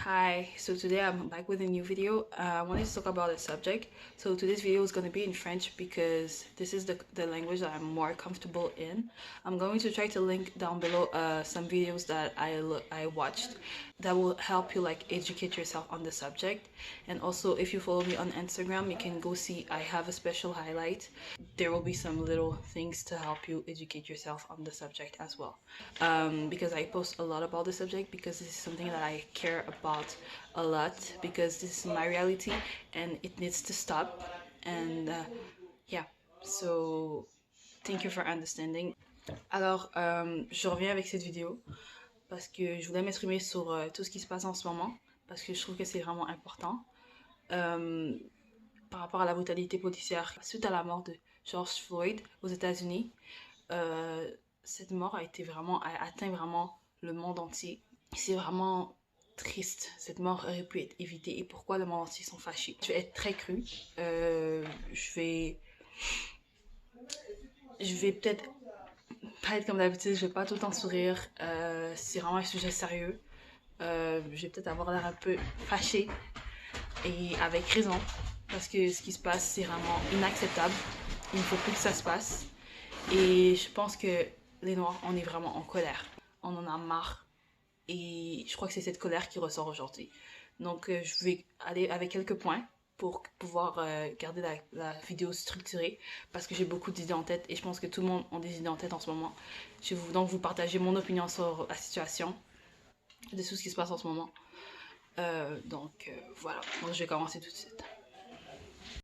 Hi, so today I'm back with a new video. I wanted to talk about a subject. So today's video is going to be in French because this is the language that I'm more comfortable in. I'm going to try to link down below some videos that I watched that will help you like educate yourself on the subject. And also if you follow me on Instagram, you can go see I have a special highlight. There will be some little things to help you educate yourself on the subject as well. Because I post a lot about the subject because this is something that I care about a lot because this is my reality and it needs to stop. And yeah, so thank you for understanding. Alors, je reviens avec cette vidéo parce que je voulais m'exprimer sur tout ce qui se passe en ce moment parce que je trouve que c'est vraiment important. Euh, Par rapport à la brutalité policière suite à la mort de George Floyd aux États-Unis, cette mort a atteint vraiment le monde entier. C'est vraiment triste. Cette mort aurait pu être évitée. Et pourquoi le monde entier sont fâchés? Je vais être très crue. Je vais peut-être pas être comme d'habitude. Je vais pas tout le temps sourire. C'est vraiment un sujet sérieux. Je vais peut-être avoir l'air un peu fâchée. Et avec raison. Parce que ce qui se passe, c'est vraiment inacceptable. Il ne faut plus que ça se passe. Et je pense que les Noirs, on est vraiment en colère. On en a marre. Et je crois que c'est cette colère qui ressort aujourd'hui. Donc, je vais aller avec quelques points pour pouvoir garder la vidéo structurée parce que j'ai beaucoup d'idées en tête et je pense que tout le monde a des idées en tête en ce moment. Je vais donc vous partager mon opinion sur la situation, de tout ce qui se passe en ce moment. Voilà, donc je vais commencer tout de suite.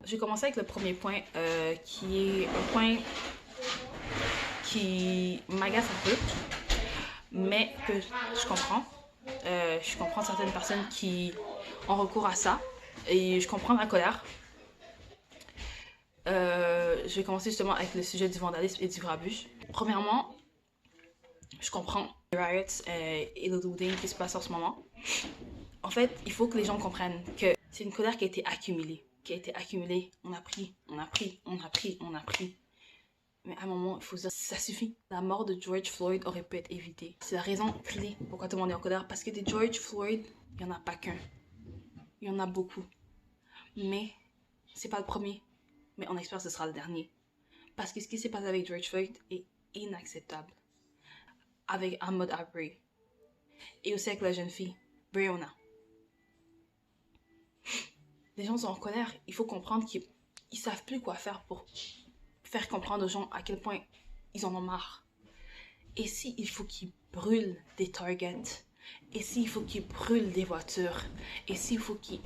Je vais commencer avec le premier point qui est un point qui m'agace un peu, mais que je comprends. Je comprends certaines personnes qui ont recours à ça et je comprends la colère. Je vais commencer justement avec le sujet du vandalisme et du grabuge. Premièrement, je comprends les riots et le looting qui se passe en ce moment. En fait, il faut que les gens comprennent que c'est une colère qui a été accumulée. On a pris. Mais à un moment, il faut dire, ça suffit. La mort de George Floyd aurait pu être évitée. C'est la raison clé pourquoi tout le monde est en colère. Parce que des George Floyd, il n'y en a pas qu'un. Il y en a beaucoup. Mais c'est pas le premier. Mais on espère que ce sera le dernier. Parce que ce qui s'est passé avec George Floyd est inacceptable. Avec Ahmaud Arbery. Et aussi avec la jeune fille, Breonna. Les gens sont en colère. Il faut comprendre qu'ils savent plus quoi faire pour faire comprendre aux gens à quel point ils en ont marre. Et si il faut qu'ils brûlent des targets, et s'il faut qu'ils brûlent des voitures, et s'il faut qu'ils...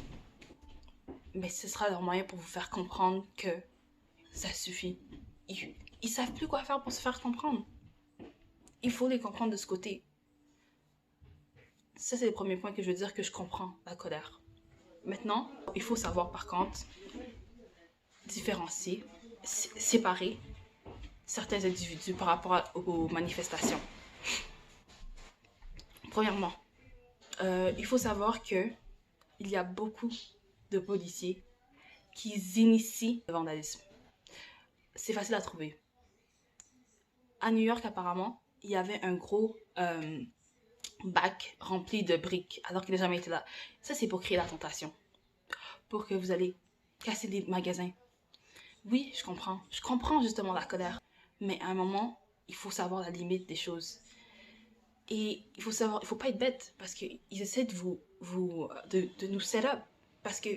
Mais ce sera leur moyen pour vous faire comprendre que ça suffit. Ils savent plus quoi faire pour se faire comprendre. Il faut les comprendre de ce côté. Ça, c'est le premier point que je veux dire que je comprends la colère. Maintenant, il faut savoir par contre différencier, séparer certains individus par rapport aux manifestations. Premièrement, il faut savoir que il y a beaucoup de policiers qui initient le vandalisme. C'est facile à trouver. À New York, apparemment, il y avait un gros bac rempli de briques alors qu'il n'a jamais été là. Ça, c'est pour créer la tentation. Pour que vous allez casser des magasins. Oui, je comprends. Je comprends justement la colère. Mais à un moment, il faut savoir la limite des choses. Et il faut pas être bête parce qu'ils essaient de nous set up. Parce que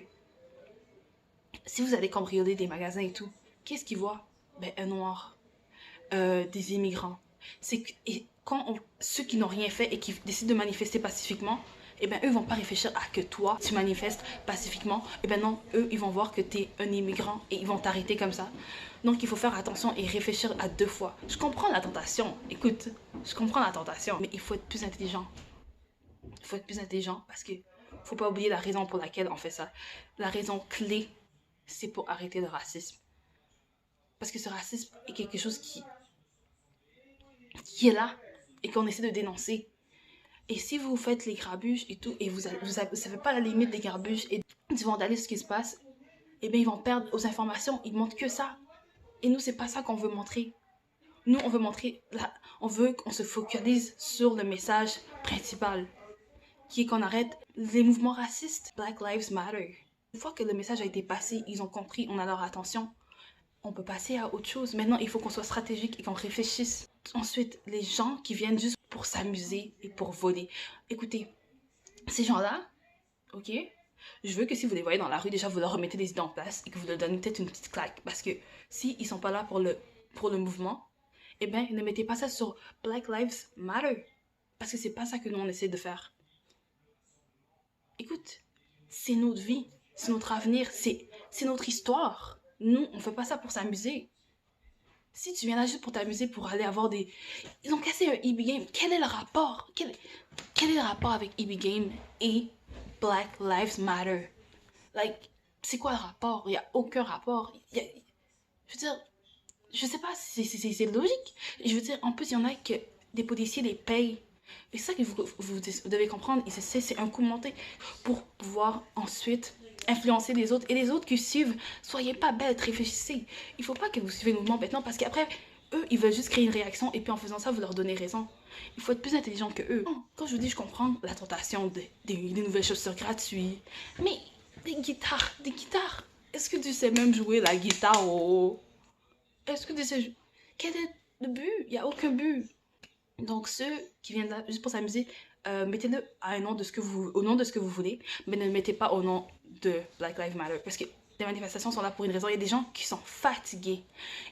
si vous allez cambrioler des magasins et tout, qu'est-ce qu'ils voient? Ben, un noir, des immigrants. Ceux qui n'ont rien fait et qui décident de manifester pacifiquement, eh ben eux vont pas réfléchir à que toi tu manifestes pacifiquement. Eh ben non, eux ils vont voir que t'es un immigrant et ils vont t'arrêter comme ça. Donc il faut faire attention et réfléchir à deux fois. Je comprends la tentation, écoute, je comprends la tentation, mais il faut être plus intelligent. Il faut être plus intelligent parce que faut pas oublier la raison pour laquelle on fait ça. La raison clé, c'est pour arrêter le racisme. Parce que ce racisme est quelque chose qui est là et qu'on essaie de dénoncer. Et si vous faites les grabuges et tout, et vous savez pas la limite des grabuges et du vandalisme qui se passe, eh bien ils vont perdre aux informations, ils montrent que ça. Et nous, c'est pas ça qu'on veut montrer. Nous, on veut qu'on se focalise sur le message principal, qui est qu'on arrête les mouvements racistes. Black Lives Matter. Une fois que le message a été passé, ils ont compris, on a leur attention, on peut passer à autre chose. Maintenant, il faut qu'on soit stratégique et qu'on réfléchisse. Ensuite, les gens qui viennent juste pour s'amuser et pour voler. Écoutez, ces gens-là, ok, je veux que si vous les voyez dans la rue, déjà vous leur remettez des idées en place et que vous leur donnez peut-être une petite claque. Parce que s'ils ne sont pas là pour le mouvement, eh bien, ne mettez pas ça sur Black Lives Matter. Parce que c'est pas ça que nous, on essaie de faire. Écoute, c'est notre vie, c'est notre avenir, c'est notre histoire. Nous, on fait pas ça pour s'amuser. Si tu viens là juste pour t'amuser, pour aller avoir des... Ils ont cassé un EB Game. Quel est le rapport? Quel est le rapport avec EB Game et Black Lives Matter? Like, c'est quoi le rapport? Il n'y a aucun rapport. Je veux dire, je sais pas si c'est logique. Je veux dire, en plus, il y en a que des policiers les payent. Et c'est ça que vous devez comprendre. C'est un coup monté pour pouvoir ensuite influencer les autres. Et les autres qui suivent, soyez pas bêtes, réfléchissez. Il faut pas que vous suivez le mouvement maintenant parce qu'après, eux, ils veulent juste créer une réaction et puis en faisant ça, vous leur donnez raison. Il faut être plus intelligent que eux. Quand je vous dis, je comprends la tentation des nouvelles chaussures gratuites. Mais des guitares. Est-ce que tu sais même jouer la guitare? Oh? Est-ce que tu sais... Quel est le but? Il n'y a aucun but. Donc ceux qui viennent là juste pour s'amuser, mettez-le au nom de ce que vous voulez, mais ne le mettez pas au nom de Black Lives Matter. Parce que les manifestations sont là pour une raison. Il y a des gens qui sont fatigués.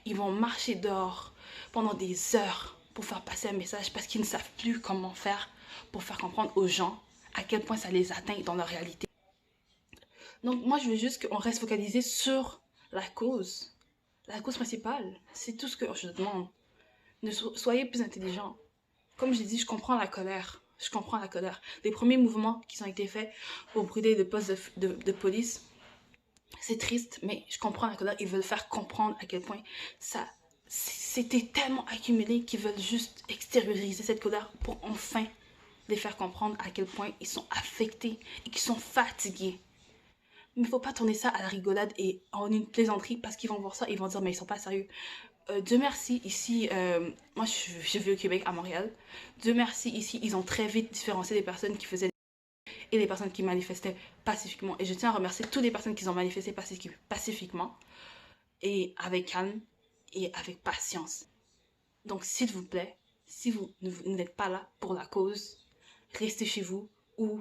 Ils vont marcher dehors pendant des heures pour faire passer un message parce qu'ils ne savent plus comment faire pour faire comprendre aux gens à quel point ça les atteint dans leur réalité. Donc moi je veux juste qu'on reste focalisé sur la cause principale. C'est tout ce que je demande. Soyez plus intelligents. Comme j'ai dit, je comprends la colère. Je comprends la colère. Les premiers mouvements qui ont été faits pour brûler le poste de police, c'est triste, mais je comprends la colère. Ils veulent faire comprendre à quel point ça c'était tellement accumulé qu'ils veulent juste extérioriser cette colère pour enfin les faire comprendre à quel point ils sont affectés et qu'ils sont fatigués. Mais il ne faut pas tourner ça à la rigolade et en une plaisanterie parce qu'ils vont voir ça, ils vont dire mais ils sont pas sérieux. Dieu merci, ici, moi je vis au Québec, à Montréal. Dieu merci, ici, ils ont très vite différencié les personnes qui faisaient et les personnes qui manifestaient pacifiquement. Et je tiens à remercier toutes les personnes qui ont manifesté pacifiquement et avec calme et avec patience. Donc s'il vous plaît, si vous n'êtes pas là pour la cause, restez chez vous ou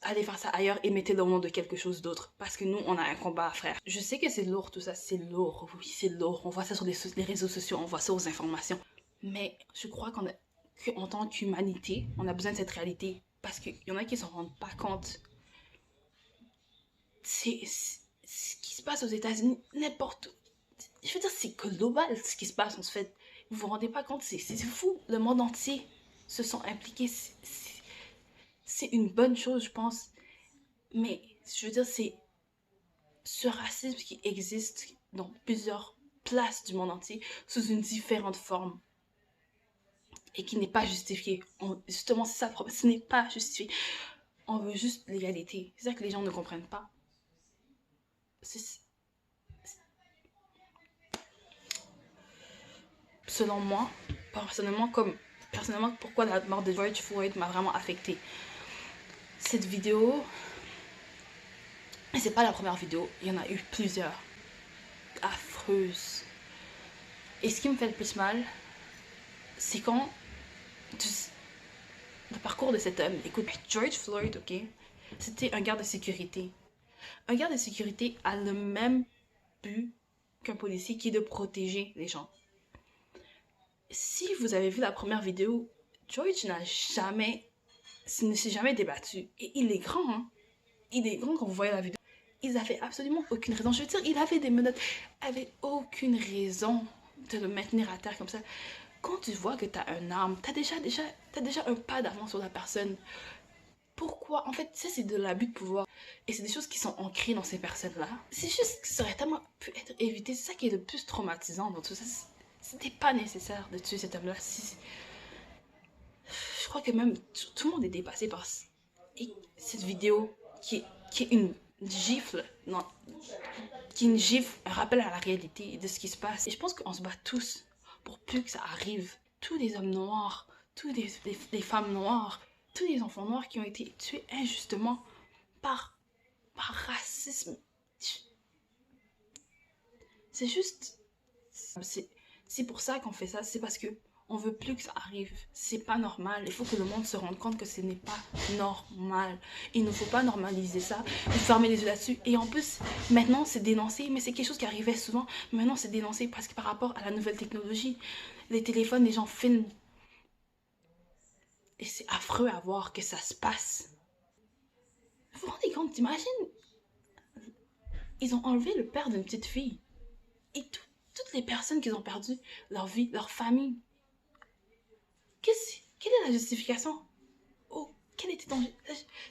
allez faire ça ailleurs et mettez-le au nom de quelque chose d'autre. Parce que nous, on a un combat à faire. Je sais que c'est lourd tout ça, c'est lourd. Oui, c'est lourd. On voit ça sur les réseaux sociaux, on voit ça aux informations. Mais je crois qu'en tant qu'humanité, on a besoin de cette réalité. Parce qu'il y en a qui ne s'en rendent pas compte. C'est ce qui se passe aux États-Unis, n'importe où. Je veux dire, c'est global ce qui se passe en fait. Vous vous rendez pas compte, c'est fou. Le monde entier se sont impliqués. C'est une bonne chose, je pense. Mais, je veux dire, c'est ce racisme qui existe dans plusieurs places du monde entier sous une différente forme et qui n'est pas justifié. Justement, c'est ça le problème. Ce n'est pas justifié. On veut juste l'égalité. C'est ça que les gens ne comprennent pas. Selon moi, personnellement, pourquoi la mort de George Floyd m'a vraiment affectée. Cette vidéo, c'est pas la première vidéo, il y en a eu plusieurs. Affreuses. Et ce qui me fait le plus mal, c'est quand le parcours de cet homme. Écoute, George Floyd, ok, c'était un garde de sécurité. Un garde de sécurité a le même but qu'un policier qui est de protéger les gens. Si vous avez vu la première vidéo, George ne s'est jamais débattu. Et il est grand, hein. Il est grand quand vous voyez la vidéo. Ils avaient absolument aucune raison. Je veux dire, il avait des menottes. Il avait aucune raison de le maintenir à terre comme ça. Quand tu vois que tu as un arme, tu as déjà un pas d'avance sur la personne. Pourquoi? En fait, ça, c'est de l'abus de pouvoir. Et c'est des choses qui sont ancrées dans ces personnes-là. C'est juste que ça aurait tellement pu être évité. C'est ça qui est le plus traumatisant dans tout ça. C'était pas nécessaire de tuer cet homme-là. Je crois que même tout le monde est dépassé par cette vidéo qui est une gifle. Non, qui est une gifle, un rappel à la réalité de ce qui se passe. Et je pense qu'on se bat tous pour plus que ça arrive. Tous les hommes noirs, tous les femmes noires, tous les enfants noirs qui ont été tués injustement par racisme. C'est juste... C'est pour ça qu'on fait ça. C'est parce que on veut plus que ça arrive. C'est pas normal. Il faut que le monde se rende compte que ce n'est pas normal. Il ne faut pas normaliser ça. Il faut fermer les yeux là-dessus. Et en plus, maintenant, c'est dénoncé. Mais c'est quelque chose qui arrivait souvent. Maintenant, c'est dénoncé parce que par rapport à la nouvelle technologie, les téléphones, les gens filment. Et c'est affreux à voir que ça se passe. Vous vous rendez compte, t'imagines? Ils ont enlevé le père d'une petite fille. Et toutes les personnes qui ont perdu leur vie, leur famille. Quelle est la justification? Oh, quel était ton...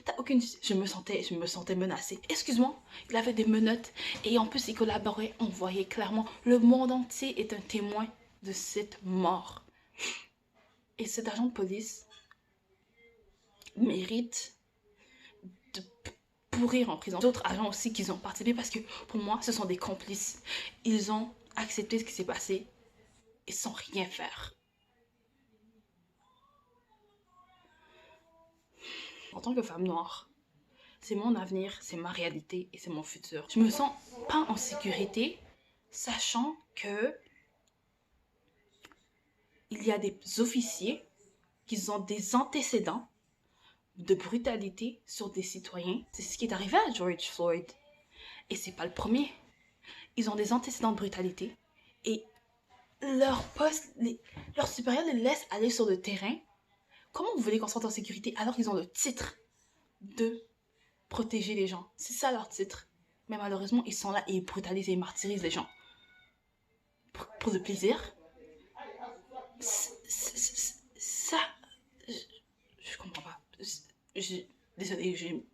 T'as aucune... Je me sentais menacée. Excuse-moi, il avait des menottes. Et en plus, il collaborait. On voyait clairement. Le monde entier est un témoin de cette mort. Et cet agent de police mérite de pourrir en prison. D'autres agents aussi qui ont participé parce que pour moi, ce sont des complices. Ils ont accepté ce qui s'est passé et sans rien faire. En tant que femme noire, c'est mon avenir, c'est ma réalité et c'est mon futur. Je me sens pas en sécurité, sachant que il y a des officiers qui ont des antécédents de brutalité sur des citoyens. C'est ce qui est arrivé à George Floyd. Et c'est pas le premier. Ils ont des antécédents de brutalité et leur poste, leur supérieur les laisse aller sur le terrain. Comment vous voulez qu'on soit en sécurité alors qu'ils ont le titre de protéger les gens? C'est ça leur titre. Mais malheureusement, ils sont là et ils brutalisent et ils martyrisent les gens. Pour le plaisir. Ça, je comprends pas. Désolée,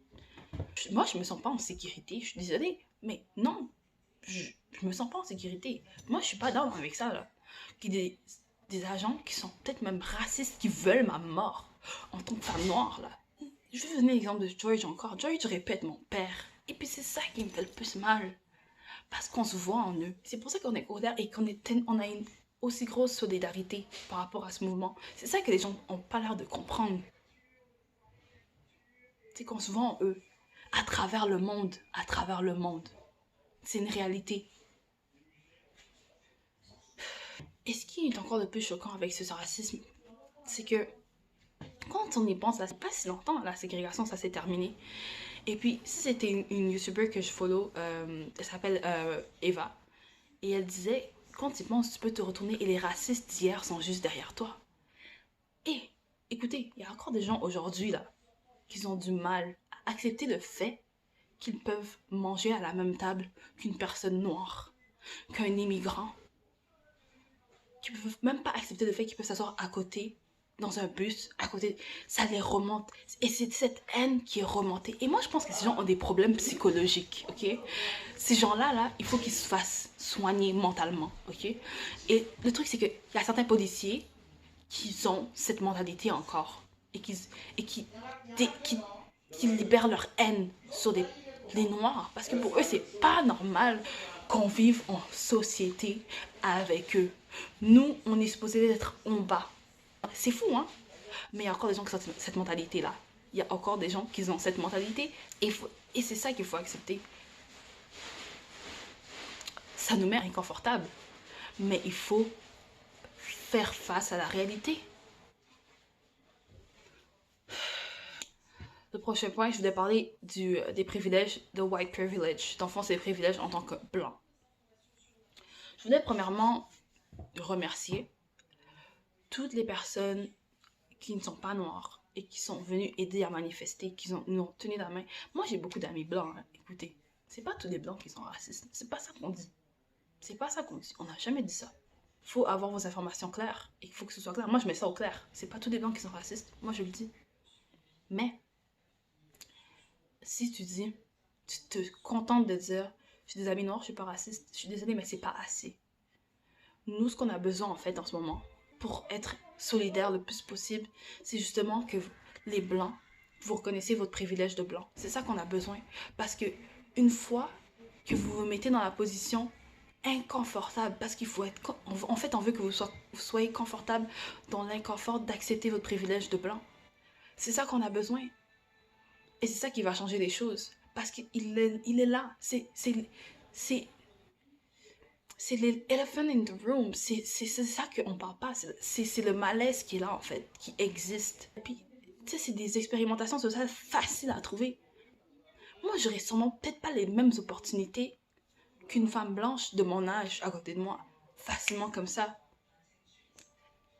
moi, je me sens pas en sécurité. Je suis désolée, mais non. Je me sens pas en sécurité. Moi, je suis pas d'accord avec ça, là. Des agents qui sont peut-être même racistes, qui veulent ma mort en tant que femme noire, là. Je vais vous donner l'exemple de George encore. George répète mon père. Et puis c'est ça qui me fait le plus mal. Parce qu'on se voit en eux. C'est pour ça qu'on est colère et qu'on a une aussi grosse solidarité par rapport à ce mouvement. C'est ça que les gens n'ont pas l'air de comprendre. C'est qu'on se voit en eux. À travers le monde. À travers le monde. C'est une réalité. Et ce qui est encore le plus choquant avec ce racisme, c'est que quand on y pense, ça fait pas si longtemps, la ségrégation, ça s'est terminé. Et puis, c'était une YouTuber que je follow, elle s'appelle Eva. Et elle disait, quand tu penses, tu peux te retourner et les racistes d'hier sont juste derrière toi. Et, écoutez, il y a encore des gens aujourd'hui, là, qui ont du mal à accepter le fait qu'ils peuvent manger à la même table qu'une personne noire, qu'un immigrant. Qui ne peuvent même pas accepter le fait qu'ils peuvent s'asseoir à côté, dans un bus, à côté. Ça les remonte. Et c'est cette haine qui est remontée. Et moi, je pense que ces gens ont des problèmes psychologiques, ok? Ces gens-là, là, il faut qu'ils se fassent soigner mentalement, ok? Et le truc, c'est qu'il y a certains policiers qui ont cette mentalité encore. Et qui libèrent leur haine sur les Noirs. Parce que pour eux, c'est pas normal qu'on vive en société avec eux. Nous, on est supposé être en bas. C'est fou, hein? Mais il y a encore des gens qui ont cette mentalité-là. Il y a encore des gens qui ont cette mentalité. Et c'est ça qu'il faut accepter. Ça nous met inconfortable. Mais il faut faire face à la réalité. Le prochain point, je voulais parler des privilèges, de white privilege. D'enfants, c'est des privilèges en tant que blanc. Je voulais premièrement remercier toutes les personnes qui ne sont pas noires et qui sont venues aider à manifester, qui nous ont tenu la main. Moi, j'ai beaucoup d'amis blancs, hein. Écoutez, c'est pas tous les blancs qui sont racistes. C'est pas ça qu'on dit. C'est pas ça qu'on dit. On n'a jamais dit ça. Il faut avoir vos informations claires et il faut que ce soit clair. Moi, je mets ça au clair. C'est pas tous les blancs qui sont racistes. Moi, je le dis. Mais si tu dis, tu te contentes de dire, j'ai des amis noirs, je suis pas raciste, je suis désolée, mais c'est pas assez. Nous, ce qu'on a besoin en fait en ce moment, pour être solidaires le plus possible, c'est justement que les blancs, vous reconnaissez votre privilège de blanc. C'est ça qu'on a besoin. Parce que une fois que vous vous mettez dans la position inconfortable, parce qu'il faut être... En fait, on veut que vous soyez confortable dans l'inconfort d'accepter votre privilège de blanc. C'est ça qu'on a besoin. Et c'est ça qui va changer les choses. Parce il est là. C'est l'elephant in the room. C'est ça qu'on ne parle pas. C'est le malaise qui est là, en fait, qui existe. Et puis, tu sais, c'est des expérimentations sociales faciles à trouver. Moi, j'aurais sûrement peut-être pas les mêmes opportunités qu'une femme blanche de mon âge à côté de moi. Facilement comme ça.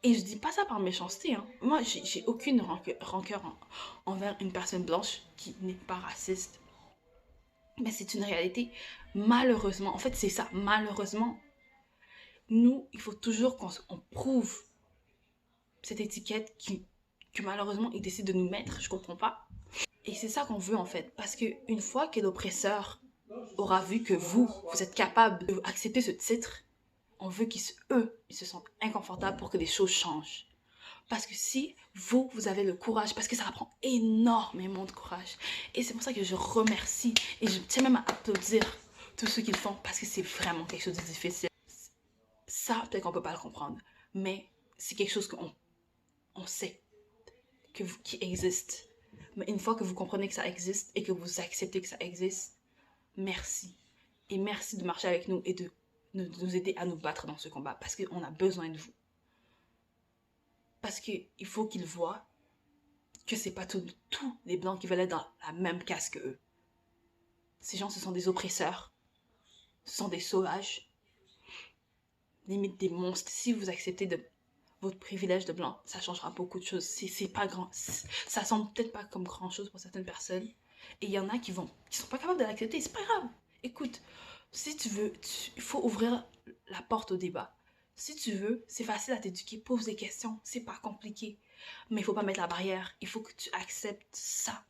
Et je dis pas ça par méchanceté. Hein. Moi, j'ai aucune rancœur envers une personne blanche qui n'est pas raciste. Mais c'est une réalité. Malheureusement, en fait, c'est ça. Malheureusement, nous, il faut toujours qu'on prouve cette étiquette que malheureusement, ils décident de nous mettre. Je comprends pas. Et c'est ça qu'on veut, en fait. Parce qu'une fois que l'oppresseur aura vu que vous êtes capable d'accepter ce titre, on veut qu'eux, ils se sentent inconfortables pour que les choses changent. Parce que si vous avez le courage, parce que ça prend énormément de courage. Et c'est pour ça que je remercie et je tiens même à applaudir tous ceux qui le font parce que c'est vraiment quelque chose de difficile. Ça, peut-être qu'on ne peut pas le comprendre, mais c'est quelque chose qu'on sait qui existe. Mais une fois que vous comprenez que ça existe et que vous acceptez que ça existe, merci. Et merci de marcher avec nous et de nous aider à nous battre dans ce combat parce qu'on a besoin de vous. Parce qu'il faut qu'ils voient que c'est pas tous les blancs qui veulent être dans la même case que eux. Ces gens, ce sont des oppresseurs. Ce sont des sauvages. Limite des monstres. Si vous acceptez votre privilège de blanc, ça changera beaucoup de choses. C'est pas grand. Ça semble peut-être pas comme grand chose pour certaines personnes. Et il y en a qui sont pas capables de l'accepter. C'est pas grave. Écoute, si tu veux, il faut ouvrir la porte au débat. Si tu veux, c'est facile à t'éduquer. Pose des questions. C'est pas compliqué. Mais il faut pas mettre la barrière. Il faut que tu acceptes ça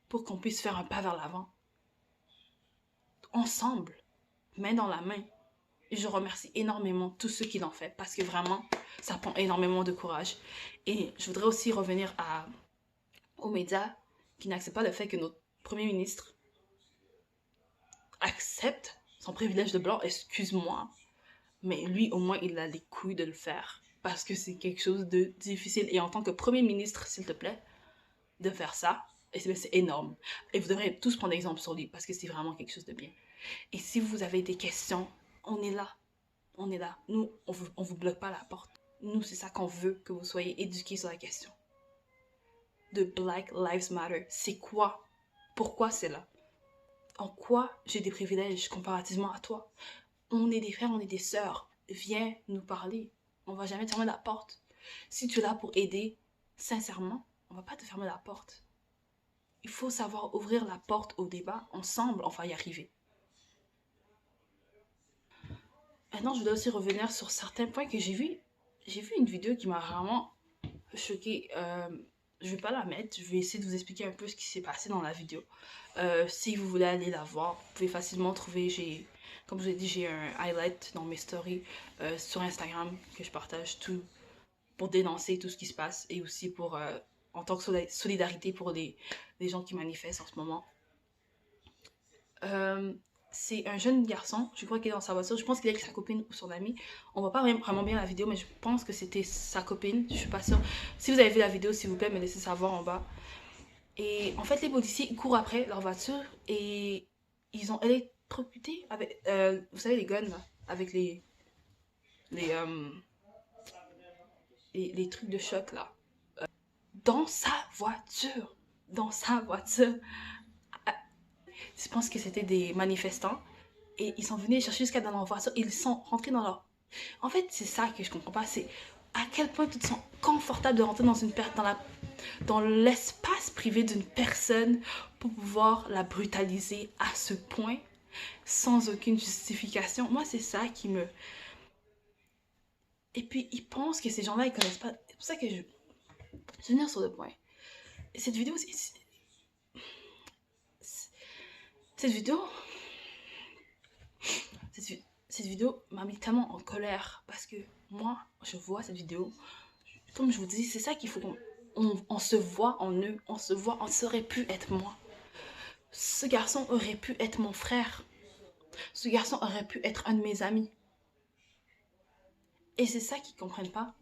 pour qu'on puisse faire un pas vers l'avant. Ensemble, main dans la main. Et je remercie énormément tous ceux qui l'ont fait parce que vraiment, ça prend énormément de courage. Et je voudrais aussi revenir aux médias qui n'acceptent pas le fait que notre premier ministre accepte son privilège de blanc. Excuse-moi, mais lui, au moins, il a les couilles de le faire parce que c'est quelque chose de difficile. Et en tant que premier ministre, s'il te plaît, de faire ça, et c'est énorme. Et vous devrez tous prendre exemple sur lui parce que c'est vraiment quelque chose de bien. Et si vous avez des questions, on est là. On est là. Nous, on vous bloque pas la porte. Nous, c'est ça qu'on veut, que vous soyez éduqués sur la question. De Black Lives Matter. C'est quoi? Pourquoi c'est là? En quoi j'ai des privilèges comparativement à toi? On est des frères, on est des sœurs. Viens nous parler. On va jamais te fermer la porte. Si tu es là pour aider, sincèrement, on va pas te fermer la porte. Il faut savoir ouvrir la porte au débat. Ensemble, on va y arriver. Maintenant, je voudrais aussi revenir sur certains points que j'ai vus. J'ai vu une vidéo qui m'a vraiment choquée. Je vais pas la mettre. Je vais essayer de vous expliquer un peu ce qui s'est passé dans la vidéo. Si vous voulez aller la voir, vous pouvez facilement trouver. Comme je vous ai dit, j'ai un highlight dans mes stories sur Instagram que je partage tout pour dénoncer tout ce qui se passe et aussi pour en tant que solidarité pour les gens qui manifestent en ce moment. C'est un jeune garçon, je crois qu'il est dans sa voiture, je pense qu'il est avec sa copine ou son ami. On voit pas vraiment bien la vidéo, mais je pense que c'était sa copine, je suis pas sûre. Si vous avez vu la vidéo, s'il vous plaît, me laissez savoir en bas. Et en fait, les policiers, ils courent après leur voiture et ils ont électrocuté avec, vous savez, les guns, là, avec les trucs de choc, là. Dans sa voiture. Dans sa voiture. Je pense que c'était des manifestants. Et ils sont venus chercher jusqu'à dans leur voiture. Ils sont rentrés dans leur... En fait, c'est ça que je comprends pas. C'est à quel point tu te sens confortable de rentrer dans l'espace privé d'une personne pour pouvoir la brutaliser à ce point sans aucune justification. Moi, c'est ça qui me... Et puis, ils pensent que ces gens-là, ils connaissent pas... C'est pour ça que je vais venir sur le point. Cette vidéo, cette vidéo m'a mis tellement en colère parce que moi, je vois cette vidéo, comme je vous dis, c'est ça qu'il faut on se voit en eux, on ça aurait pu être moi. Ce garçon aurait pu être mon frère. Ce garçon aurait pu être un de mes amis. Et c'est ça qu'ils comprennent pas.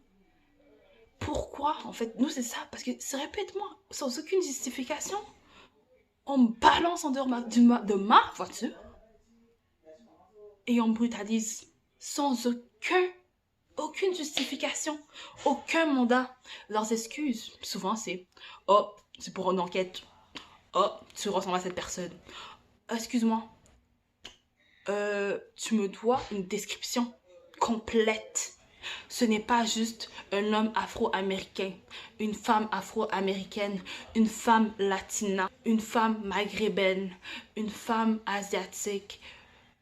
Pourquoi? En fait, nous, c'est ça. Parce que, répète-moi, sans aucune justification, on me balance en dehors de ma voiture et on me brutalise sans aucune justification, aucun mandat. Leurs excuses, souvent, c'est « Oh, c'est pour une enquête. Oh, tu ressembles à cette personne. Excuse-moi, tu me dois une description complète. Ce n'est pas juste un homme afro-américain, une femme afro-américaine, une femme latina, une femme maghrébine, une femme asiatique,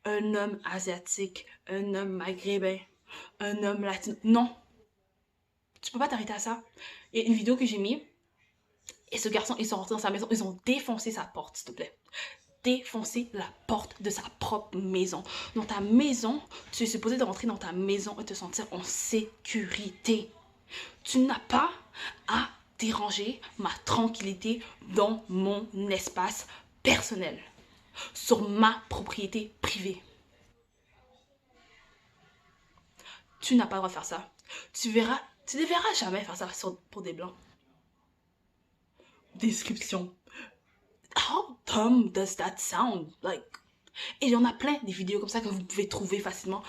un homme asiatique, un homme maghrébin, un homme latino. Non, tu peux pas t'arrêter à ça. Il y a une vidéo que j'ai mis et ce garçon, ils sont rentrés dans sa maison, ils ont défoncé sa porte, s'il te plaît. Défoncer la porte de sa propre maison. Dans ta maison, tu es supposé de rentrer dans ta maison et te sentir en sécurité. Tu n'as pas à déranger ma tranquillité dans mon espace personnel, sur ma propriété privée. Tu n'as pas le droit de faire ça. Tu ne verras jamais faire ça pour des blancs. Description. How dumb does that sound? Like, et il y en a plein des vidéos comme ça que vous pouvez trouver facilement.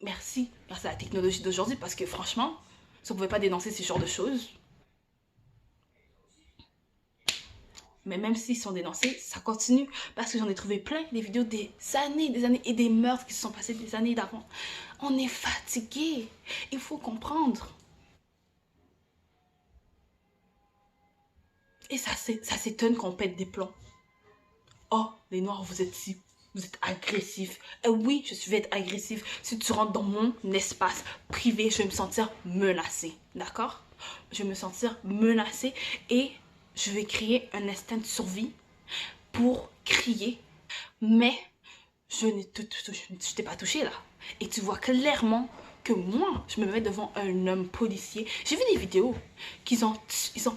Merci à la technologie d'aujourd'hui parce que franchement, si on ne pouvait pas dénoncer ce genre de choses, mais même s'ils sont dénoncés, ça continue parce que j'en ai trouvé plein des vidéos des années et des meurtres qui se sont passés des années d'avant. On est fatigué. Il faut comprendre. Et ça s'étonne qu'on pète des plombs. Oh, les Noirs, vous êtes agressifs. Oui, je vais être agressif. Si tu rentres dans mon espace privé, je vais me sentir menacée. D'accord? Je vais me sentir menacée et je vais créer un instinct de survie pour crier. Mais je ne t'ai pas touché là. Et tu vois clairement que moi, je me mets devant un homme policier. J'ai vu des vidéos qu'ils ont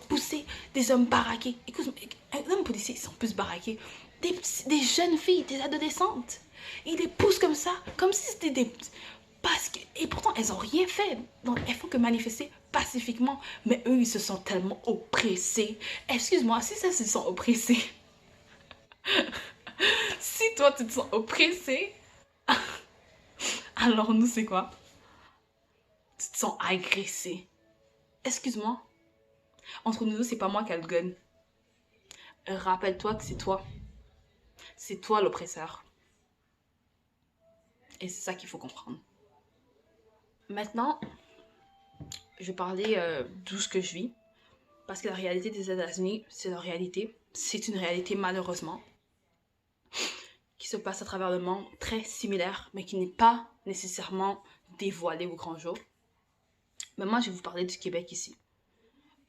poussé des hommes baraqués. Écoute, un homme policier, ils sont plus baraqués. Des jeunes filles, des adolescentes. Ils les poussent comme ça, comme si c'était des... Et pourtant, elles n'ont rien fait. Donc, elles font que manifester pacifiquement. Mais eux, ils se sentent tellement oppressés. Excuse-moi, si ça se sent oppressé... si toi, tu te sens oppressé... alors nous, c'est quoi? Tu te sens agressé. Excuse-moi. Entre nous, c'est pas moi qui a le gun. Rappelle-toi que c'est toi. C'est toi l'oppresseur. Et c'est ça qu'il faut comprendre. Maintenant, je vais parler d'où ce que je vis. Parce que la réalité des États-Unis, c'est leur réalité. C'est une réalité malheureusement qui se passe à travers le monde, très similaire, mais qui n'est pas nécessairement dévoilée au grand jour. Mais moi, je vais vous parler du Québec ici.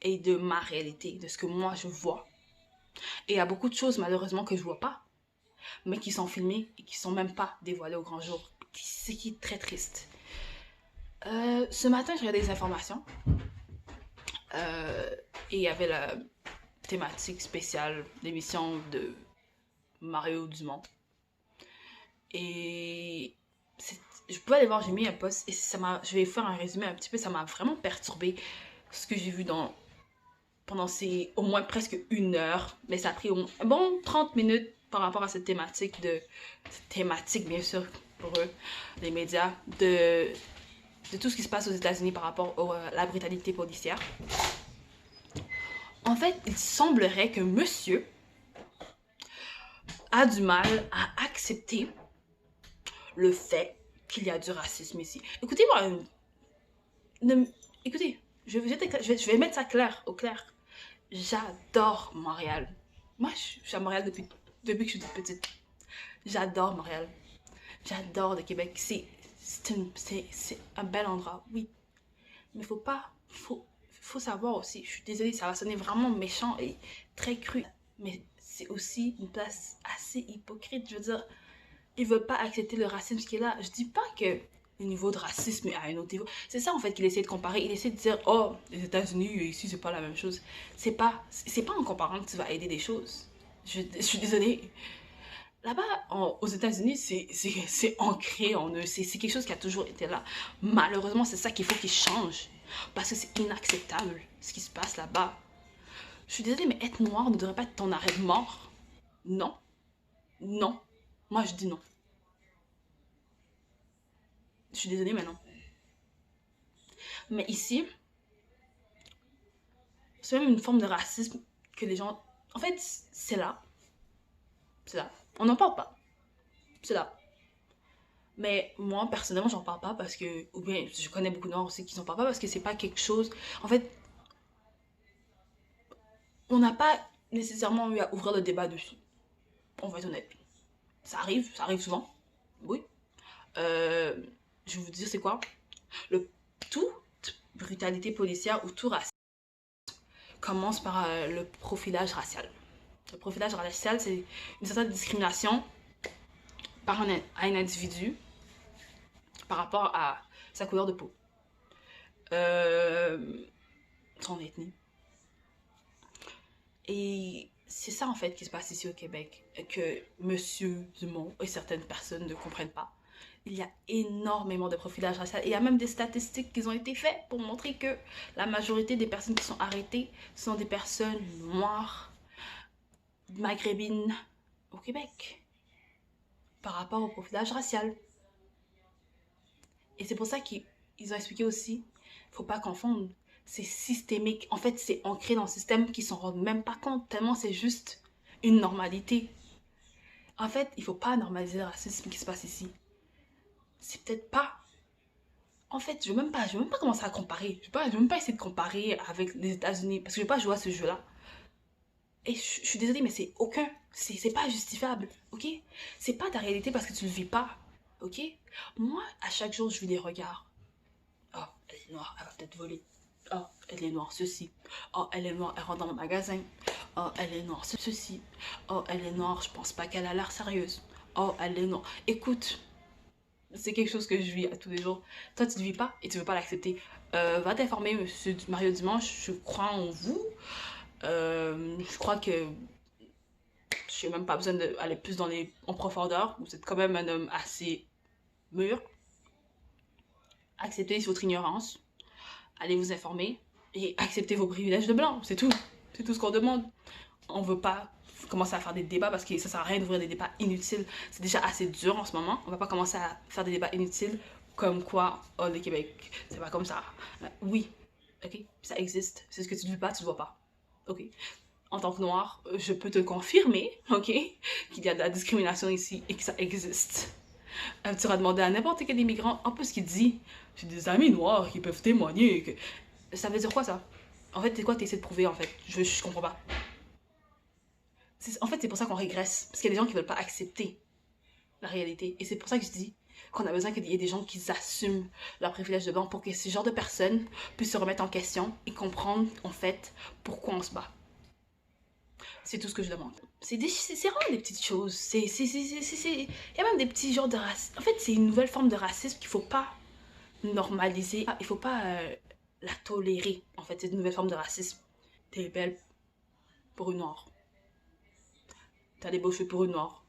Et de ma réalité, de ce que moi je vois. Et il y a beaucoup de choses malheureusement que je vois pas, mais qui sont filmées et qui sont même pas dévoilées au grand jour. Ce qui est très triste. Ce matin, je regardais des informations. Et il y avait la thématique spéciale d'émission de Mario Dumont. Et je pouvais aller voir, j'ai mis un post et je vais faire un résumé un petit peu, ça m'a vraiment perturbé ce que j'ai vu pendant au moins presque 1 heure, mais ça a pris un bon 30 minutes par rapport à cette thématique bien sûr pour eux, les médias, de tout ce qui se passe aux États-Unis par rapport à la brutalité policière. En fait, il semblerait que monsieur a du mal à accepter le fait qu'il y a du racisme ici. Écoutez-moi, écoutez, je vais mettre ça au clair. J'adore Montréal. Moi, je suis à Montréal depuis que je suis toute petite. J'adore Montréal. J'adore le Québec. C'est un bel endroit, oui. Mais faut savoir aussi, je suis désolée, ça va sonner vraiment méchant et très cru, mais c'est aussi une place assez hypocrite. Je veux dire, ils veulent pas accepter le racisme qui est là. Je dis pas que le niveau de racisme est à un autre niveau. C'est ça en fait qu'il essaie de comparer. Il essaie de dire, oh, les États-Unis et ici c'est pas la même chose. C'est pas en comparant que tu vas aider des choses. Je suis désolée. Là-bas, aux États-Unis, c'est ancré en eux. C'est quelque chose qui a toujours été là. Malheureusement, c'est ça qu'il faut qu'il change. parce que c'est inacceptable ce qui se passe là-bas. Je suis désolée, mais être noir ne devrait pas être ton arrêt de mort. Non. Non. Moi, je dis non. Je suis désolée, mais non. Mais ici, c'est même une forme de racisme que les gens... En fait, c'est là. C'est là. On n'en parle pas. C'est là. Mais moi, personnellement, j'en parle pas parce que... Ou bien, je connais beaucoup de Noirs aussi qui n'en parlent pas parce que c'est pas quelque chose... En fait, on n'a pas nécessairement eu à ouvrir le débat dessus. On va être honnête. Ça arrive souvent. Oui. Euh, je vais vous dire c'est quoi. Le toute brutalité policière ou tout racisme commence par le profilage racial. Le profilage racial, c'est une certaine discrimination par à un individu par rapport à sa couleur de peau, euh, son ethnie. Et c'est ça en fait qui se passe ici au Québec, que Monsieur Dumont et certaines personnes ne comprennent pas. Il y a énormément de profilage racial. Et il y a même des statistiques qui ont été faites pour montrer que la majorité des personnes qui sont arrêtées sont des personnes noires, maghrébines au Québec, par rapport au profilage racial. Et c'est pour ça qu'ils ont expliqué aussi, il ne faut pas confondre, c'est systémique. En fait, c'est ancré dans le système qui ne s'en rendent même pas compte, tellement c'est juste une normalité. En fait, il ne faut pas normaliser le racisme qui se passe ici. C'est peut-être pas... En fait, je ne veux même pas commencer à comparer. Je ne veux même pas essayer de comparer avec les États-Unis, parce que je ne veux pas jouer à ce jeu-là. Et je suis désolée, mais c'est pas justifiable, ok? C'est pas ta réalité parce que tu le vis pas, ok? Moi, à chaque jour, je vis des regards. Oh, elle est noire, elle va peut-être voler. Oh, elle est noire, ceci. Oh, elle est noire, elle rentre dans mon magasin. Oh, elle est noire, ceci. Oh, elle est noire, je pense pas qu'elle a l'air sérieuse. Oh, elle est noire. Écoute, c'est quelque chose que je vis à tous les jours. Toi, tu ne vis pas et tu veux pas l'accepter. Va t'informer, monsieur Mario Dimanche, je crois en vous. Je crois que je n'ai même pas besoin d'aller plus en profondeur. Vous êtes quand même un homme assez mûr. Acceptez votre ignorance. Allez vous informer. Et acceptez vos privilèges de blanc. C'est tout. C'est tout ce qu'on demande. On ne veut pas commencer à faire des débats parce que ça sert à rien d'ouvrir des débats inutiles. C'est déjà assez dur en ce moment. On va pas commencer à faire des débats inutiles comme quoi, oh, le Québec, c'est pas comme ça. Oui, ok, ça existe. C'est ce que tu ne veux pas, tu ne vois pas. Ok. En tant que noir, je peux te confirmer, ok, qu'il y a de la discrimination ici et que ça existe. Tu vas demander à n'importe quel immigrant, en plus qu'il dit, j'ai des amis noirs qui peuvent témoigner. Que... Ça veut dire quoi ça? En fait, c'est quoi que tu essaies de prouver en fait? Je comprends pas. En fait, c'est pour ça qu'on régresse. Parce qu'il y a des gens qui veulent pas accepter la réalité. Et c'est pour ça que je dis qu'on a besoin qu'il y ait des gens qui assument leur privilège de blanc pour que ce genre de personnes puissent se remettre en question et comprendre en fait pourquoi on se bat. C'est tout ce que je demande. C'est vraiment des petites choses. Il y a même des petits genres de racisme. En fait, c'est une nouvelle forme de racisme qu'il faut pas normaliser. Il faut pas la tolérer. En fait, c'est une nouvelle forme de racisme. T'es belle pour une noire. T'as des beaux cheveux pour une noire.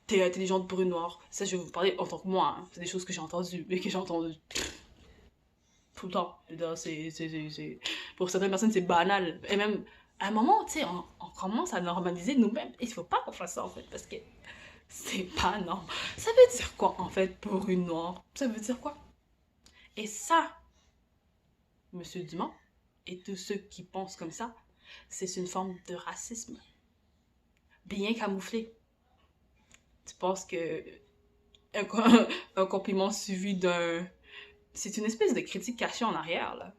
T'es intelligente pour une noire. Ça, je vais vous parler en tant que moi. Hein. C'est des choses que j'ai entendues, mais que j'ai entendues tout le temps. Pour certaines personnes, c'est banal. Et même, à un moment, tu sais, on commence à normaliser nous-mêmes. Et il faut pas qu'on fasse ça, en fait, parce que c'est pas normal. Ça veut dire quoi, en fait, pour une noire? Ça veut dire quoi? Et ça, Monsieur Dumont, et tous ceux qui pensent comme ça, c'est une forme de racisme. Bien camouflé. Tu penses que un, un compliment suivi d'un... C'est une espèce de critique cachée en arrière, là.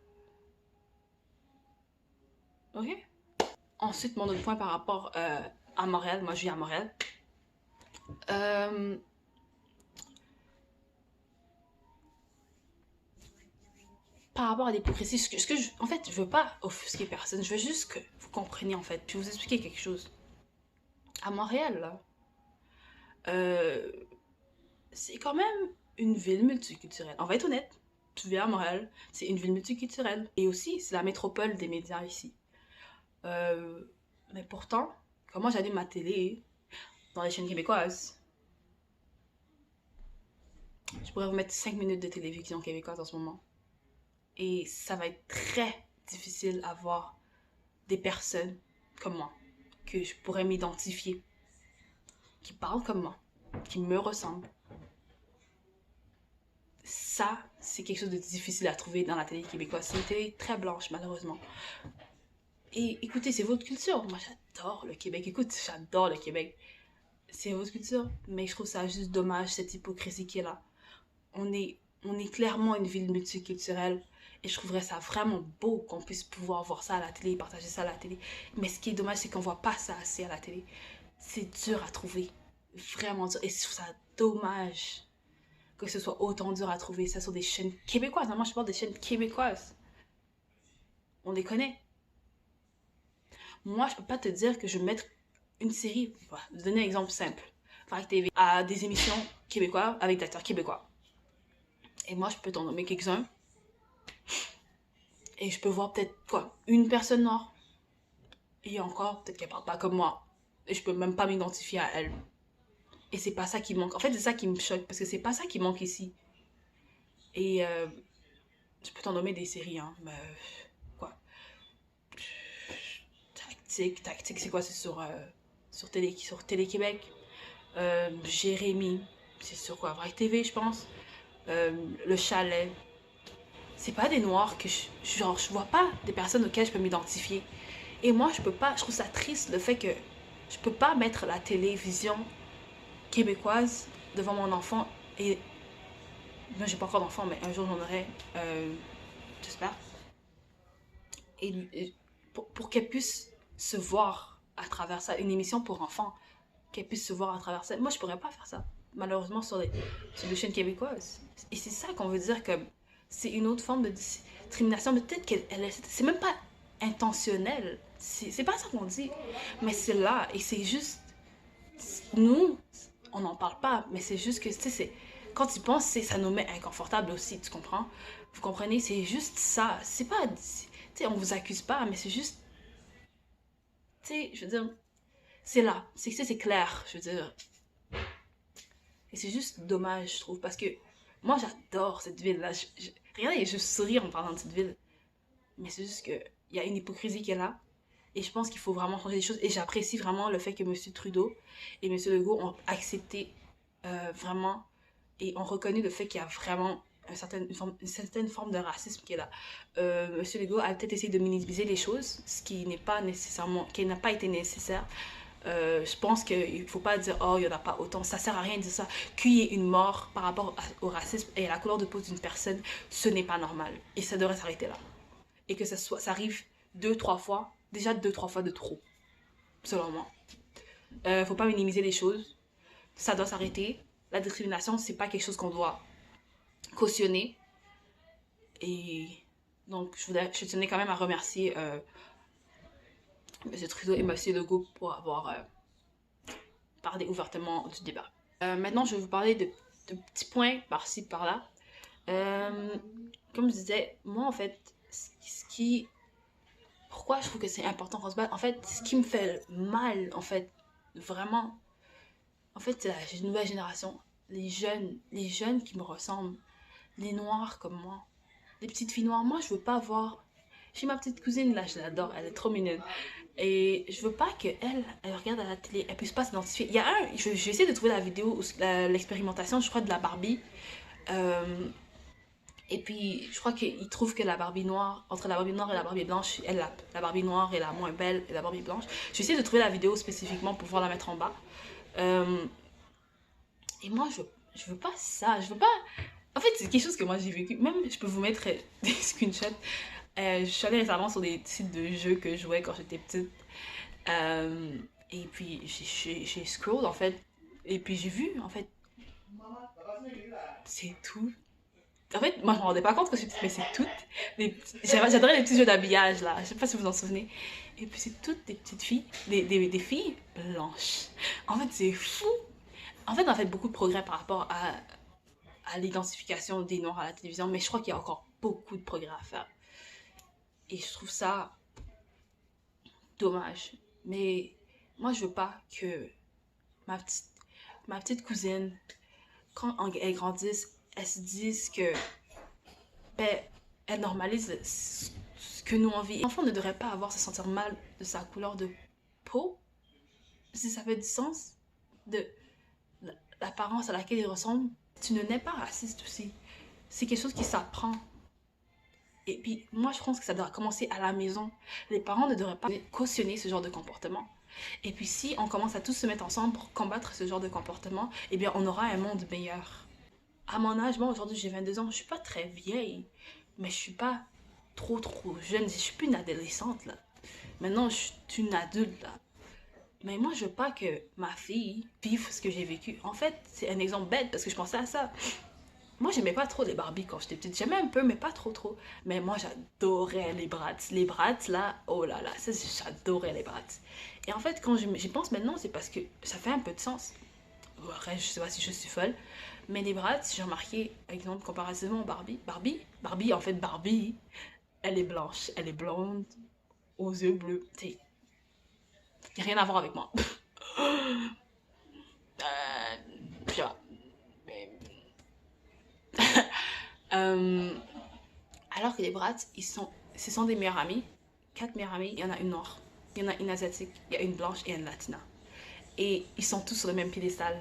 Ok? Ensuite, mon autre point par rapport à Montréal, moi je vis à Montréal. Euh, par rapport à l'hypocrisie, en fait, je veux pas offusquer personne, je veux juste que vous compreniez en fait, puis vous expliquer quelque chose. À Montréal, là, euh, c'est quand même une ville multiculturelle. On va être honnête, tu viens à Montréal, c'est une ville multiculturelle. Et aussi, c'est la métropole des médias ici. Euh, mais pourtant, quand moi j'allume ma télé dans les chaînes québécoises, je pourrais vous mettre 5 minutes de télévision québécoise en ce moment. Et ça va être très difficile à voir des personnes comme moi, que je pourrais m'identifier, qui parlent comme moi, qui me ressemblent. Ça, c'est quelque chose de difficile à trouver dans la télé québécoise. C'est une télé très blanche, malheureusement. Et écoutez, c'est votre culture. Moi, j'adore le Québec. Écoute, j'adore le Québec. C'est votre culture. Mais je trouve ça juste dommage, cette hypocrisie qui est là. On est clairement une ville multiculturelle. Et je trouverais ça vraiment beau qu'on puisse pouvoir voir ça à la télé, partager ça à la télé. Mais ce qui est dommage, c'est qu'on voit pas ça assez à la télé. C'est dur à trouver. Vraiment dur. Et je trouve ça dommage que ce soit autant dur à trouver ça sur des chaînes québécoises. Non, moi, je parle des chaînes québécoises. On les connaît. Moi, je peux pas te dire que je vais mettre une série, voilà, je vais donner un exemple simple. Vague TV à des émissions québécoises avec des acteurs québécois. Et moi, je peux t'en nommer quelques-uns. Et je peux voir peut-être, quoi, une personne noire. Et encore, peut-être qu'elle parle pas comme moi. Et je peux même pas m'identifier à elle. Et c'est pas ça qui manque. En fait, c'est ça qui me choque, parce que c'est pas ça qui manque ici. Et je peux t'en nommer des séries, hein. Mais, quoi. Tactique, c'est quoi? C'est sur Télé-Québec. Jérémy, c'est sur quoi? Vrac TV, je pense. Le chalet. C'est pas des noirs que je vois pas des personnes auxquelles je peux m'identifier. Et moi, je peux pas, je trouve ça triste le fait que je peux pas mettre la télévision québécoise devant mon enfant. Et moi, j'ai pas encore d'enfant, mais un jour j'en aurai, j'espère. Et pour qu'elle puisse se voir à travers ça, une émission pour enfants, qu'elle puisse se voir à travers ça. Moi, je pourrais pas faire ça, malheureusement, sur les chaînes québécoises. Et c'est ça qu'on veut dire que c'est une autre forme de discrimination. Mais peut-être c'est même pas intentionnel. C'est pas ça qu'on dit. Mais c'est là. Et c'est juste. Nous, on n'en parle pas. Mais c'est juste que, tu sais, quand tu penses, ça nous met inconfortable aussi. Tu comprends? Vous comprenez? C'est juste ça. C'est pas. Tu sais, on vous accuse pas, mais c'est juste. Tu sais, je veux dire. C'est là. C'est clair. Je veux dire. Et c'est juste dommage, je trouve, parce que moi, j'adore cette ville-là. Regardez, je souris en parlant de cette ville. Mais c'est juste qu'il y a une hypocrisie qui est là. Et je pense qu'il faut vraiment changer les choses. Et j'apprécie vraiment le fait que M. Trudeau et M. Legault ont accepté vraiment et ont reconnu le fait qu'il y a vraiment une certaine forme de racisme qui est là. M. Legault a peut-être essayé de minimiser les choses, ce qui n'est pas nécessairement, qui n'a pas été nécessaire. Je pense qu'il ne faut pas dire oh, il n'y en a pas autant. Ça ne sert à rien de dire ça. Qu'il y ait une mort par rapport au racisme et à la couleur de peau d'une personne, ce n'est pas normal. Et ça devrait s'arrêter là. Et que ça arrive 2-3 fois, déjà 2-3 fois de trop, selon moi. Faut pas minimiser les choses. Ça doit s'arrêter. La discrimination, c'est pas quelque chose qu'on doit cautionner. Et donc, je tenais quand même à remercier M. Trudeau et M. Legault pour avoir parlé ouvertement du débat. Maintenant, je vais vous parler de petits points par-ci, par-là. Comme je disais, moi, en fait, pourquoi je trouve que c'est important qu'on se batte? En fait, ce qui me fait mal, en fait, vraiment, en fait, c'est la nouvelle génération. Les jeunes qui me ressemblent. Les noirs comme moi. Les petites filles noires. Moi, je veux pas voir... J'ai ma petite cousine, là, je l'adore, elle est trop mignonne. Et je veux pas qu'elle regarde à la télé, elle puisse pas s'identifier. Il y a je vais essayer de trouver la vidéo, l'expérimentation, je crois, de la Barbie. Et puis, je crois qu'il trouve que la Barbie noire, entre la Barbie noire et la Barbie blanche, la Barbie noire est la moins belle et la Barbie blanche. Je vais essayer de trouver la vidéo spécifiquement pour pouvoir la mettre en bas. Et moi, je veux pas ça. Je veux pas. En fait, c'est quelque chose que moi j'ai vécu. Même, je peux vous mettre des screenshots. Je suis allée récemment sur des sites de jeux que je jouais quand j'étais petite. Et puis, j'ai scroll en fait. Et puis, j'ai vu en fait. C'est tout. En fait, moi je me rendais pas compte que j'étais petite, mais c'est toutes. J'adorais les petits jeux d'habillage là. Je sais pas si vous vous en souvenez. Et puis, c'est toutes des petites filles. Des filles blanches. En fait, c'est fou. En fait, on a fait beaucoup de progrès par rapport à l'identification des noirs à la télévision, mais je crois qu'il y a encore beaucoup de progrès à faire. Et je trouve ça dommage. Mais moi, je veux pas que ma petite cousine, quand elle grandisse, elle se dise que, ben, elle normalise ce que nous on vit. L'enfant ne devrait pas avoir à se sentir mal de sa couleur de peau, si ça fait du sens, de l'apparence à laquelle il ressemble. Tu ne n'es pas raciste aussi. C'est quelque chose qui s'apprend. Et puis, moi, je pense que ça doit commencer à la maison. Les parents ne devraient pas cautionner ce genre de comportement. Et puis, si on commence à tous se mettre ensemble pour combattre ce genre de comportement, eh bien, on aura un monde meilleur. À mon âge, moi, aujourd'hui, j'ai 22 ans. Je suis pas très vieille, mais je suis pas trop jeune. Je suis plus une adolescente, là. Maintenant, je suis une adulte, là. Mais moi, je veux pas que ma fille vive ce que j'ai vécu. En fait, c'est un exemple bête parce que je pensais à ça. Moi, j'aimais pas trop les Barbie quand j'étais petite. J'aimais un peu, mais pas trop. Mais moi, j'adorais les Bratz. Les Bratz, là, oh là là, ça, j'adorais les Bratz. Et en fait, quand j'y pense maintenant, c'est parce que ça fait un peu de sens. Après, je sais pas si je suis folle. Mais les Bratz, j'ai remarqué, par exemple, comparativement aux Barbie. En fait, Barbie, elle est blanche, elle est blonde, aux yeux bleus. Tu sais, y a rien à voir avec moi. Je sais pas. Mais Euh, alors que les brats, ce sont des meilleurs amis. 4 meilleurs amis, il y en a une noire, il y en a une asiatique, il y a une blanche et une latina. Et ils sont tous sur le même piédestal.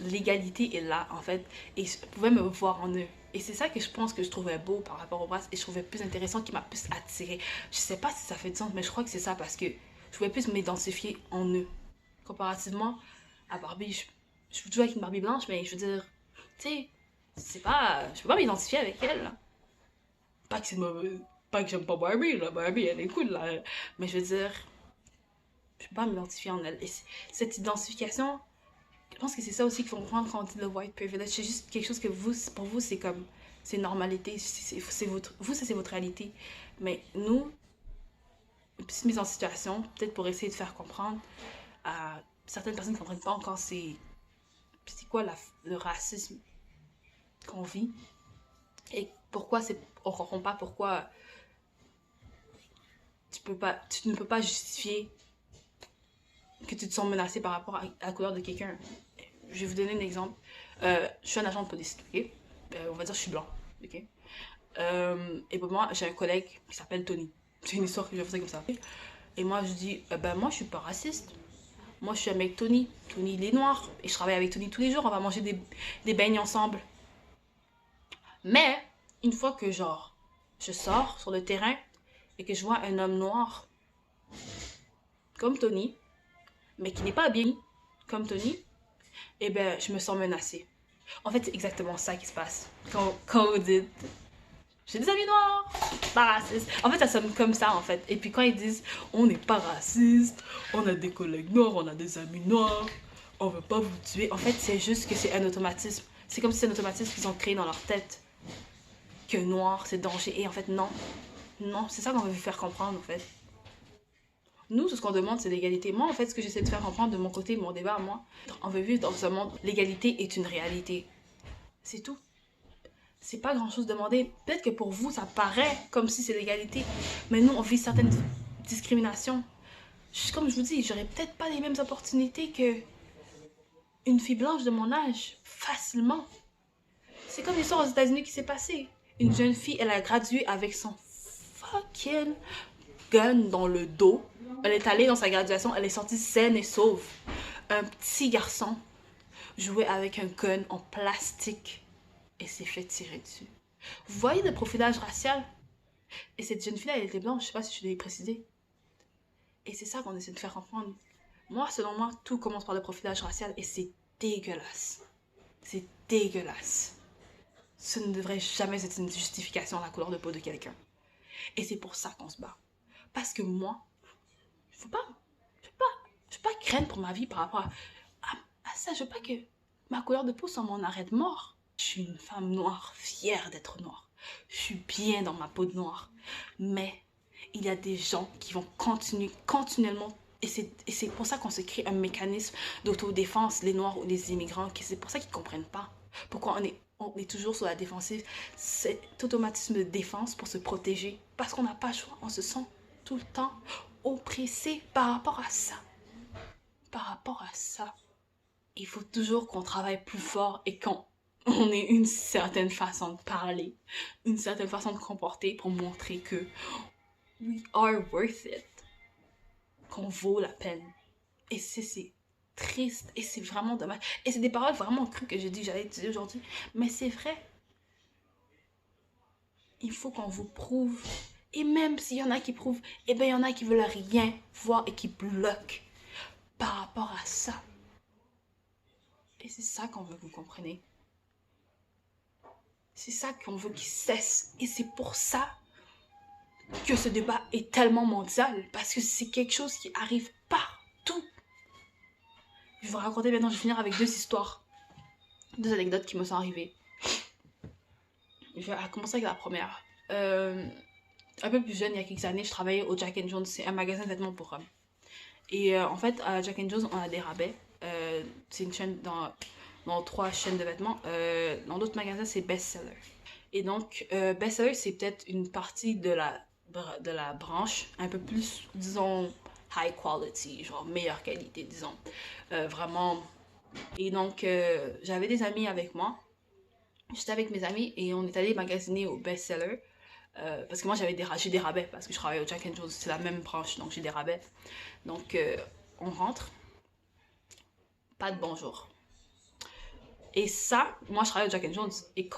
L'égalité est là, en fait. Et je pouvais me voir en eux. Et c'est ça que je pense que je trouvais beau par rapport aux brats. Et je trouvais plus intéressant, qui m'a plus attiré. Je sais pas si ça fait du sens, mais je crois que c'est ça parce que je pouvais plus m'identifier en eux. Comparativement à Barbie, je suis toujours avec une Barbie blanche, mais je veux dire, tu sais, c'est pas. Je peux pas m'identifier avec elle, là. Pas que c'est mauvais. Pas que j'aime pas Barbie, là. Barbie, elle est cool, là. Mais je veux dire, je peux pas m'identifier en elle. Et cette identification, je pense que c'est ça aussi qu'il faut comprendre quand on dit le white privilege. C'est juste quelque chose que vous, pour vous, c'est comme. C'est normalité. C'est votre. Vous, ça, c'est votre réalité. Mais nous, plus mise en situation, peut-être pour essayer de faire comprendre à certaines personnes qui ne comprennent pas encore c'est quoi le racisme qu'on vit et pourquoi on comprend pas pourquoi tu ne peux pas justifier que tu te sens menacé par rapport à la couleur de quelqu'un. Je vais vous donner un exemple. Je suis un agent de police, ok? On va dire que je suis blanc, ok? Et pour moi, j'ai un collègue qui s'appelle Tony. C'est une histoire que je vais faire comme ça. Et moi, je dis, ben moi, je suis pas raciste. Moi, je suis avec Tony. Tony, il est noir. Et je travaille avec Tony tous les jours. On va manger des beignes ensemble. Mais, une fois que, genre, je sors sur le terrain et que je vois un homme noir comme Tony, mais qui n'est pas habillé comme Tony, eh ben, je me sens menacée. En fait, c'est exactement ça qui se passe. Quand vous dites j'ai des amis noirs, pas raciste. En fait, ça sonne comme ça, en fait. Et puis quand ils disent on n'est pas raciste, on a des collègues noirs, on a des amis noirs, on veut pas vous tuer. En fait, c'est juste que c'est un automatisme. C'est comme si c'est un automatisme qu'ils ont créé dans leur tête. Que noir, c'est danger. Et en fait, non. Non, c'est ça qu'on veut vous faire comprendre, en fait. Nous, tout ce qu'on demande, c'est l'égalité. Moi, en fait, ce que j'essaie de faire comprendre de mon côté, mon débat, moi, on veut vivre dans un monde où l'égalité est une réalité. C'est tout. C'est pas grand chose demander. Peut-être que pour vous, ça paraît comme si c'est l'égalité, mais nous, on vit certaines discriminations. Comme je vous dis, j'aurais peut-être pas les mêmes opportunités que une fille blanche de mon âge, facilement. C'est comme l'histoire aux États-Unis qui s'est passée. Une jeune fille, elle a gradué avec son fucking gun dans le dos. Elle est allée dans sa graduation, elle est sortie saine et sauve. Un petit garçon jouait avec un gun en plastique et s'est fait tirer dessus. Vous voyez le profilage racial? Et cette jeune fille-là, elle était blanche, je sais pas si je l'ai précisé. Et c'est ça qu'on essaie de faire comprendre. Moi, selon moi, tout commence par le profilage racial et c'est dégueulasse. C'est dégueulasse. Ce ne devrait jamais être une justification à la couleur de peau de quelqu'un. Et c'est pour ça qu'on se bat. Parce que moi, je veux pas craindre pour ma vie par rapport à ça. Je veux pas que ma couleur de peau soit mon arrêt de mort. Je suis une femme noire, fière d'être noire. Je suis bien dans ma peau de noire. Mais il y a des gens qui vont continuellement. Et c'est pour ça qu'on se crée un mécanisme d'autodéfense, les noirs ou les immigrants. C'est pour ça qu'ils ne comprennent pas. Pourquoi on est toujours sur la défensive. Cet automatisme de défense pour se protéger. Parce qu'on n'a pas le choix. On se sent tout le temps oppressé par rapport à ça. Par rapport à ça. Il faut toujours qu'on travaille plus fort et qu'on on est une certaine façon de parler, une certaine façon de comporter pour montrer que we are worth it, qu'on vaut la peine. Et c'est triste et c'est vraiment dommage. Et c'est des paroles vraiment crues que j'ai dit que j'allais utiliser aujourd'hui, mais c'est vrai. Il faut qu'on vous prouve. Et même s'il y en a qui prouvent, eh bien il y en a qui veulent rien voir et qui bloquent par rapport à ça. Et c'est ça qu'on veut que vous compreniez. C'est ça qu'on veut qu'il cesse. Et c'est pour ça que ce débat est tellement mondial. Parce que c'est quelque chose qui arrive partout. Je vais vous raconter maintenant, je vais finir avec deux histoires. Deux anecdotes qui me sont arrivées. Je vais commencer avec la première. Un peu plus jeune, il y a quelques années, je travaillais au Jack and Jones. C'est un magasin de vêtements pour hommes. Et en fait, à Jack and Jones, on a des rabais. C'est une chaîne dans 3 chaînes de vêtements. Dans d'autres magasins, c'est Bestseller. Et donc, Bestseller, c'est peut-être une partie de la branche un peu plus, disons, high quality, genre meilleure qualité, disons. Vraiment. Et donc, j'avais des amis avec moi. J'étais avec mes amis et on est allé magasiner au Bestseller. Parce que moi, j'ai des rabais parce que je travaille au Jack and Jones. C'est la même branche, donc j'ai des rabais. Donc, on rentre. Pas de bonjour. Et ça, moi, je travaille au Jack and Jones. Et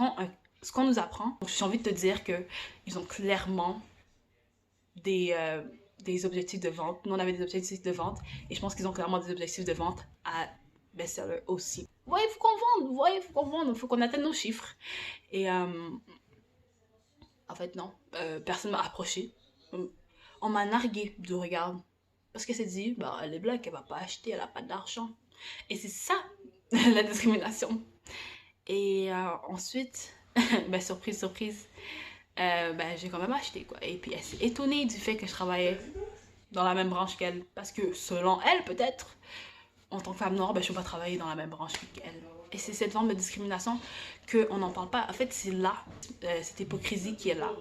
ce qu'on nous apprend, j'ai envie de te dire que ils ont clairement des objectifs de vente. Nous, on avait des objectifs de vente. Et je pense qu'ils ont clairement des objectifs de vente à Bestseller aussi. Ouais, il faut qu'on vende. Ouais, il faut qu'on vende. Il faut qu'on atteigne nos chiffres. Et en fait, non. Personne m'a approché. On m'a nargué du regard. Parce qu'elle s'est dit, bah, elle est black, elle va pas acheter, elle a pas d'argent. Et c'est ça, la discrimination. Et ensuite, ben, surprise, surprise, ben, j'ai quand même acheté, quoi. Et puis, elle s'est étonnée du fait que je travaillais dans la même branche qu'elle. Parce que, selon elle, peut-être, en tant que femme noire, ben, je ne peux pas travailler dans la même branche qu'elle. Et c'est cette forme de discrimination qu'on n'en parle pas. En fait, c'est là, cette hypocrisie qui est là.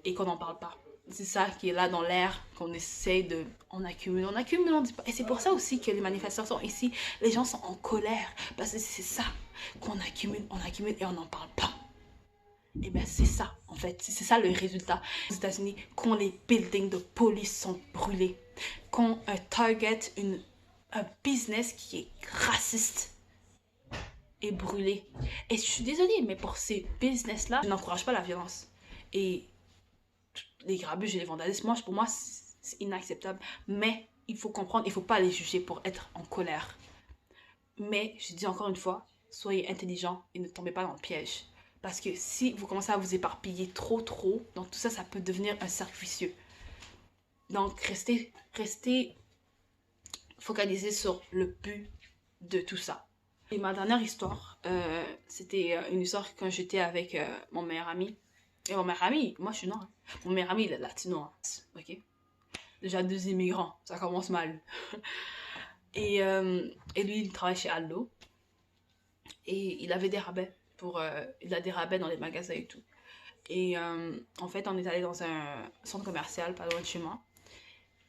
Et qu'on n'en parle pas. C'est ça qui est là dans l'air, qu'on essaie de... On accumule, on dit pas. Et c'est pour ça aussi que les manifestations ici, les gens sont en colère. Parce que c'est ça qu'on accumule et on n'en parle pas. Et bien c'est ça, en fait. C'est ça le résultat. Aux États-Unis, quand les buildings de police sont brûlés, quand un target, un business qui est raciste est brûlé. Et je suis désolée, mais pour ces business-là, je n'encourage pas la violence. Et les grabuges et les vandalismes, pour moi, c'est inacceptable. Mais il faut comprendre, il ne faut pas les juger pour être en colère. Mais, je dis encore une fois, soyez intelligents et ne tombez pas dans le piège. Parce que si vous commencez à vous éparpiller trop, donc tout ça, ça peut devenir un cercle vicieux. Donc, restez focalisés sur le but de tout ça. Et ma dernière histoire, c'était une histoire quand j'étais avec mon meilleur ami. Et mon meilleur ami, moi je suis noire. Mon meilleur ami, il est latino, hein, ok? Déjà 2 immigrants, ça commence mal. Et lui, il travaille chez Aldo. Et il avait des rabais. Il a des rabais dans les magasins et tout. Et en fait, on est allé dans un centre commercial, pas loin de chez moi.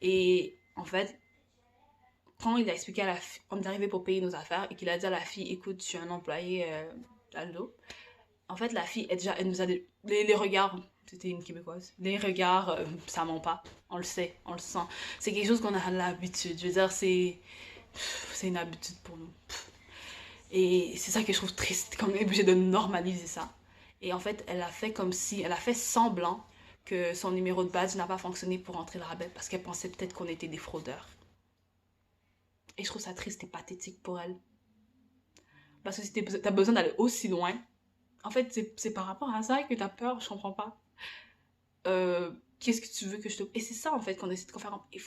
Et en fait, quand il a expliqué à la fille, on est arrivé pour payer nos affaires et qu'il a dit à la fille, écoute, je suis un employé d'Aldo. En fait, la fille, elle nous a les regards, c'était une Québécoise, les regards, ça ment pas, on le sait, on le sent. C'est quelque chose qu'on a l'habitude, je veux dire, c'est une habitude pour nous. Et c'est ça que je trouve triste, qu'on est obligé de normaliser ça. Et en fait, elle a fait semblant que son numéro de badge n'a pas fonctionné pour entrer le rabais parce qu'elle pensait peut-être qu'on était des fraudeurs. Et je trouve ça triste et pathétique pour elle. Parce que si t'as besoin d'aller aussi loin, en fait, c'est par rapport à ça que t'as peur, je comprends pas. Qu'est-ce que tu veux que je te... Et c'est ça, en fait, qu'on essaie de faire. Il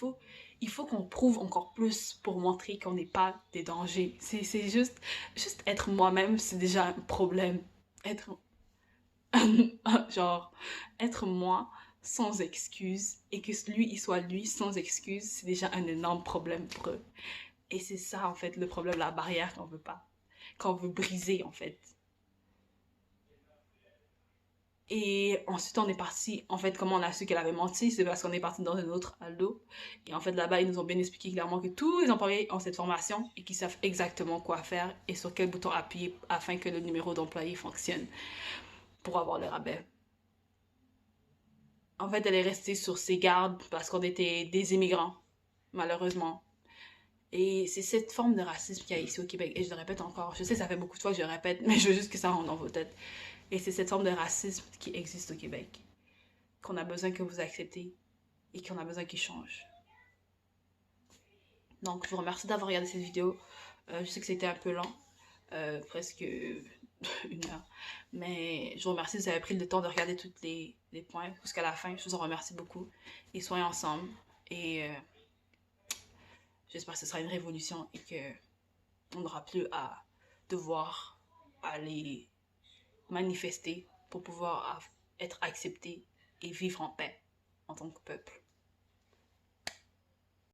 faut qu'on prouve encore plus pour montrer qu'on n'est pas des dangers. C'est juste être moi-même, c'est déjà un problème. Genre, être moi sans excuse et que lui, il soit lui sans excuse, c'est déjà un énorme problème pour eux. Et c'est ça, en fait, le problème, la barrière qu'on veut briser, en fait. Et ensuite, on est parti. En fait, comment on a su qu'elle avait menti? C'est parce qu'on est parti dans un autre Aldo. Et en fait, là-bas, ils nous ont bien expliqué clairement que tous les employés ont cette formation et qu'ils savent exactement quoi faire et sur quel bouton appuyer afin que le numéro d'employé fonctionne pour avoir le rabais. En fait, elle est restée sur ses gardes parce qu'on était des immigrants, malheureusement. Et c'est cette forme de racisme qu'il y a ici au Québec. Et je le répète encore. Je sais, ça fait beaucoup de fois que je le répète, mais je veux juste que ça rentre dans vos têtes. Et c'est cette forme de racisme qui existe au Québec, qu'on a besoin que vous acceptez et qu'on a besoin qu'il change. Donc, je vous remercie d'avoir regardé cette vidéo. Je sais que c'était un peu lent, presque 1 heure. Mais je vous remercie si vous avez pris le temps de regarder tous les points jusqu'à la fin. Je vous en remercie beaucoup. Et soyez ensemble. Et j'espère que ce sera une révolution et qu'on n'aura plus à devoir aller manifester pour pouvoir être accepté et vivre en paix en tant que peuple.